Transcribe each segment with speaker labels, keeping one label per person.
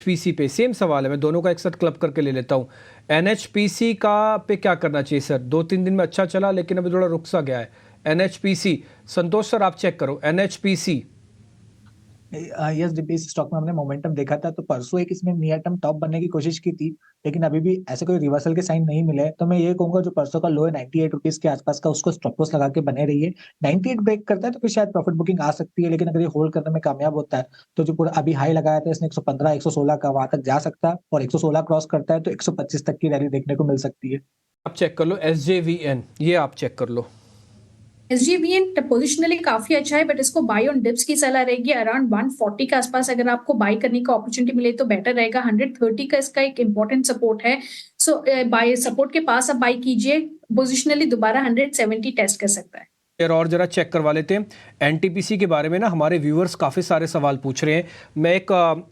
Speaker 1: NHPC पे same सवाल है, मैं दोनों का एक साथ क्लब करके ले लेता हूँ। एनएचपीसी का पे क्या करना चाहिए सर? 2-3 दिन में अच्छा चला लेकिन अभी थोड़ा रुक सा गया है। एनएचपीसी, संतोष सर आप चेक करो एनएचपीसी।
Speaker 2: यस डीपी स्टॉक में हमने मोमेंटम देखा था, तो परसों एक इसमें नियर टर्म टॉप बनने की कोशिश की थी, लेकिन अभी भी ऐसे कोई रिवर्सल के साइन नहीं मिले। तो मैं ये कहूंगा जो परसों का लो है 98 रुपीज के आसपास का, उसको स्टॉप लॉस लगा के बने रहिए। 98 ब्रेक करता है तो फिर शायद प्रॉफिट बुकिंग आ सकती है, लेकिन अगर ये होल्ड करने में कामयाब होता है तो जो पूरा अभी हाई लगाया था इसने 115 116 का, वहां तक जा सकता है, और 116 क्रॉस करता है तो 125 तक की रैली देखने को मिल सकती है।
Speaker 1: आप चेक कर लो एसजेवीएन, ये आप चेक कर लो।
Speaker 3: एसजीवीएन पोजिशनली काफी अच्छा है, बट इसको बाय ऑन डिप्स की सलाह रहेगी। अराउंड 140 के आसपास अगर आपको बाय करने का अपॉर्चुनिटी मिले तो बेटर रहेगा। 130 का इसका एक इंपॉर्टेंट सपोर्ट है, सो बाय सपोर्ट के पास आप बाय कीजिए। पोजिशनली दोबारा 170 टेस्ट कर सकता है।
Speaker 1: और जरा चेक करवा लेते हैं एनटीपीसी के बारे में ना, हमारे व्यूअर्स काफ़ी सारे सवाल पूछ रहे हैं। मैं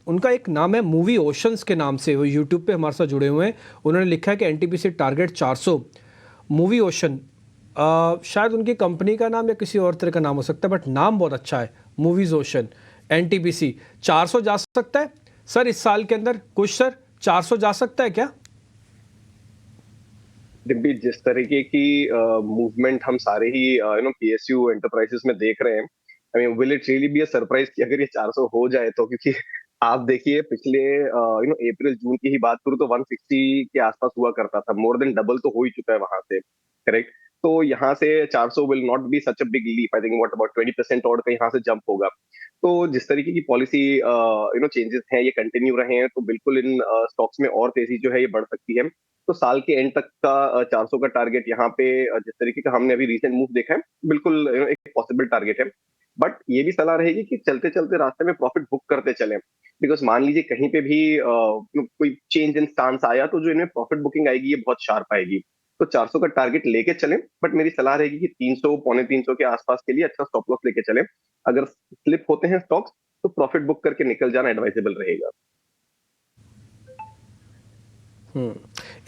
Speaker 1: उनका एक नाम है मूवी ओशंस के नाम से, वो यूट्यूब पे हमारे साथ जुड़े हुए हैं। उन्होंने लिखा है कि एनटीपीसी टारगेट 400। मूवी ओशन शायद उनकी कंपनी का नाम या किसी और तरह का नाम हो सकता है, बट नाम बहुत अच्छा है, मूवीज ओशन। एनटीपीसी 400 जा सकता है सर इस साल के अंदर? कुछ सर 400 जा सकता है क्या?
Speaker 4: डिम्पी, जिस तरीके की मूवमेंट हम सारे ही पीएसयू एंटरप्राइजेस में देख रहे हैं, I mean will it really be a surprise कि अगर ये 400 हो जाए तो? क्योंकि आप देखिए पिछले अप्रैल जून की ही बात करूं तो 160 के आसपास हुआ करता था, मोर देन डबल तो हो ही चुका है वहां से, करेक्ट? तो यहाँ से 400 will not be such a big leap. I think what about 20% और का यहाँ से जंप होगा। तो जिस तरीके की पॉलिसी चेंजेस हैं ये कंटिन्यू रहे हैं, तो बिल्कुल इन स्टॉक्स में और तेजी जो है ये बढ़ सकती है। तो साल के एंड तक का 400 का टारगेट यहाँ पे जिस तरीके का हमने अभी रीसेंट मूव देखा है, बिल्कुल एक पॉसिबल टारगेट है। बट ये भी सलाह रहेगी कि चलते चलते रास्ते में प्रॉफिट बुक करते चलें, बिकॉज मान लीजिए कहीं पे भी कोई चेंज इन स्टांस आया तो जो इन्हें प्रॉफिट बुकिंग आएगी ये बहुत शार्प आएगी। तो 400 का टारगेट लेके चलें, बट मेरी सलाह रहेगी कि 300 पौने 300 के आसपास के लिए अच्छा स्टॉप लॉस लेके चलें। अगर स्लिप होते हैं स्टॉक्स तो प्रॉफिट बुक करके निकल जाना एडवाइजेबल रहेगा।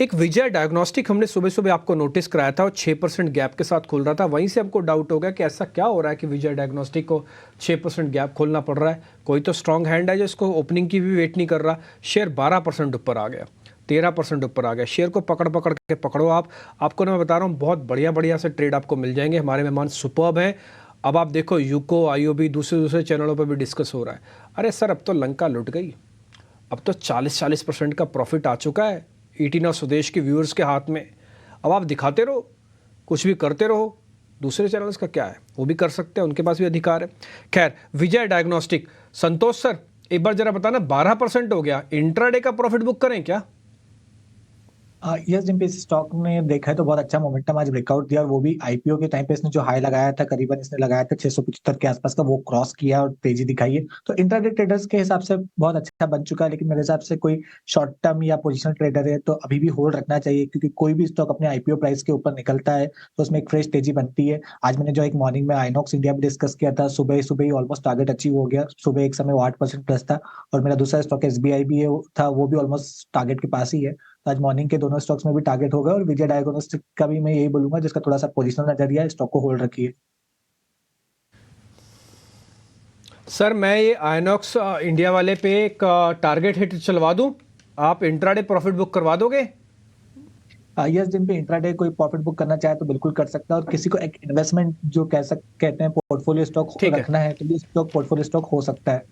Speaker 1: एक विजय डायग्नोस्टिक हमने सुबह सुबह आपको नोटिस कराया था और 6% गैप के साथ खोल रहा था, वहीं से हमको डाउट हो गया कि ऐसा क्या हो रहा है कि विजय डायग्नोस्टिक को 6% गैप खोलना पड़ रहा है। कोई तो स्ट्रांग हैंड है जो इसको ओपनिंग की भी वेट नहीं कर रहा। शेयर 12% ऊपर आ गया, 13% ऊपर आ गया। शेयर को पकड़ पकड़ के पकड़ो आप। आपको ना मैं बता रहा हूँ बहुत बढ़िया बढ़िया से ट्रेड आपको मिल जाएंगे। हमारे मेहमान सुपर्ब हैं। अब आप देखो यूको आईओबी दूसरे चैनलों पर भी डिस्कस हो रहा है। अरे सर अब तो लंका लुट गई, अब तो 40% का प्रॉफिट आ चुका है ईटीन और स्वदेश के व्यूअर्स के हाथ में। अब आप दिखाते रहो, कुछ भी करते रहो। दूसरे चैनल्स का क्या है, वो भी कर सकते हैं, उनके पास भी अधिकार है। खैर, विजय डायग्नोस्टिक, संतोष सर एक बार जरा बताना, 12% हो गया, इंट्राडे का प्रॉफिट बुक करें क्या?
Speaker 2: यस जिन पे इस स्टॉक ने देखा है तो बहुत अच्छा मोमेंटम आज ब्रेकआउट दिया, और वो भी आईपीओ के टाइम पे इसने जो हाई लगाया था, करीबन इसने लगाया था 675 के आसपास का, वो क्रॉस किया और तेजी दिखाई है। तो इंट्राडे ट्रेडर्स के हिसाब से बहुत अच्छा बन चुका है, लेकिन मेरे हिसाब से कोई शॉर्ट टर्म या पोजिशनल ट्रेडर है तो अभी भी होल्ड रखना चाहिए, क्योंकि कोई भी स्टॉक अपने आईपीओ प्राइस के ऊपर निकलता है तो उसमें एक फ्रेश तेजी बनती है। आज मैंने जो एक मॉर्निंग में आइनॉक्स इंडिया में डिस्कस किया था, सुबह सुबह ही ऑलमोस्ट टारगेट अचीव हो गया। सुबह एक समय वो 8% प्लस था, और मेरा दूसरा स्टॉक एसबीआई भी था, वो भी ऑलमोस्ट टारगेट के पास ही है। आज मॉर्निंग के दोनों स्टॉक्स में भी टारगेट होगा, और विजय डायग्नोस्टिक का भी मैं यही बोलूंगा, जिसका थोड़ा सा पोजिशनल नजरिया है, स्टॉक को होल्ड रखिए।
Speaker 1: सर मैं ये आइनॉक्स इंडिया वाले पे एक टारगेट हिट चलवा दूं, आप इंट्राडे प्रॉफिट बुक करवा दोगे?
Speaker 2: यस, जिन पे इंट्राडे कोई प्रॉफिट बुक करना चाहे तो बिल्कुल कर सकता है, और किसी को एक इन्वेस्टमेंट जो कहते हैं पोर्टफोलियो स्टॉक
Speaker 1: ठीक है।
Speaker 2: रखना है तो भी स्टॉक पोर्टफोलियो स्टॉक हो सकता है।